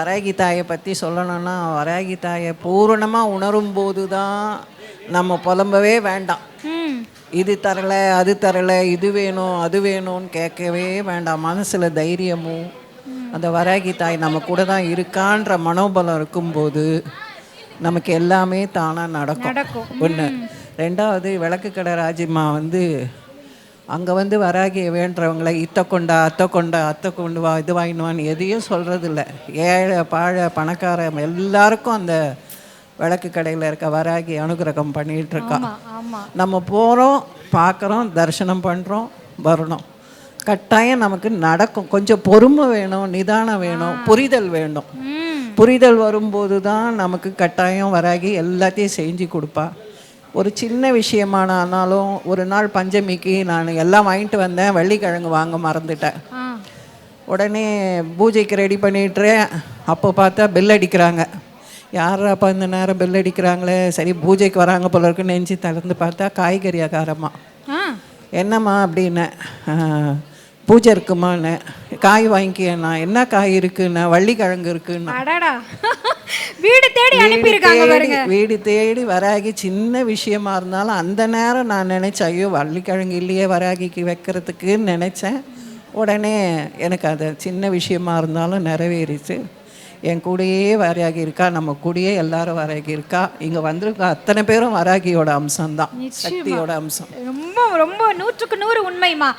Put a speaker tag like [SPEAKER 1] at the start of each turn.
[SPEAKER 1] வராகி தாயை பற்றி சொல்லணும்னா, வராகி தாயை பூரணமாக உணரும் போது தான் நம்ம புலம்பவே வேண்டாம். இது தரலை அது தரலை, இது வேணும் அது வேணும்னு கேட்கவே வேண்டாம். மனசில் தைரியமும் அந்த வராகி தாய் நம்ம கூட தான் இருக்கான்ற மனோபலம் இருக்கும்போது நமக்கு எல்லாமே தானாக நடக்கும். ஒன்று. ரெண்டாவது, விளக்கு கடை ராஜிம்மா அங்கே வராகியை வேண்டுறவங்கள இத்தை கொண்டா அத்தை கொண்டு வா, இது வாங்கினுவான்னு எதையும் சொல்கிறதில்ல. ஏழை பாழை பணக்கார எல்லாருக்கும் அந்த விளக்கு கடையில் இருக்க வராகி அனுகிரகம் பண்ணிகிட்ருக்கா. நம்ம போகிறோம், பார்க்குறோம், தரிசனம் பண்ணுறோம், வரணும். கட்டாயம் நமக்கு நடக்கும். கொஞ்சம் பொறுமை வேணும், நிதானம் வேணும், புரிதல் வேணும். புரிதல் வரும்போது தான் நமக்கு கட்டாயம் வராகி எல்லாத்தையும் செஞ்சு கொடுப்பா. ஒரு சின்ன விஷயமானாலும், ஒரு நாள் பஞ்சமிக்கு நான் எல்லாம் வாங்கிட்டு வந்தேன், வெள்ளிக்கிழங்கு வாங்க மறந்துட்டேன். உடனே பூஜைக்கு ரெடி பண்ணிட்டுறேன். அப்போ பார்த்தா பெல் அடிக்கிறாங்க. யார் அப்போ இந்த நேரம் பெல் அடிக்கிறாங்களே, சரி பூஜைக்கு வராங்க போல இருக்குன்னு நெஞ்சு திறந்து பார்த்தா காய்கறி அகாரம்மா. என்னம்மா அப்படின்னு, பூஜை இருக்குமான்னு. காய் வாங்கிக்கேண்ணா. என்ன காய் இருக்குண்ணா? வள்ளிக்கிழங்கு இருக்குன்னா.
[SPEAKER 2] வீடு தேடி அனுப்பியிருக்காங்க பாருங்க.
[SPEAKER 1] வீடு தேடி வராகி சின்ன விஷயமா இருந்தாலும் அந்த நேரம் நான் நினைச்சேன், ஐயோ வள்ளிக்கிழங்கு இல்லையே வராகிக்கு வைக்கிறதுக்குன்னு நினச்சேன். உடனே எனக்கு அது சின்ன விஷயமா இருந்தாலும் நிறைவேறிச்சு. என் கூடயே வராகி இருக்கா, நம்ம கூடயே எல்லாரும் வராகி இருக்கா. இங்கே வந்திருக்க அத்தனை பேரும் வராகியோட அம்சம்தான், சக்தியோட அம்சம்.
[SPEAKER 2] ரொம்ப ரொம்ப 100க்கு 100 உண்மைமா.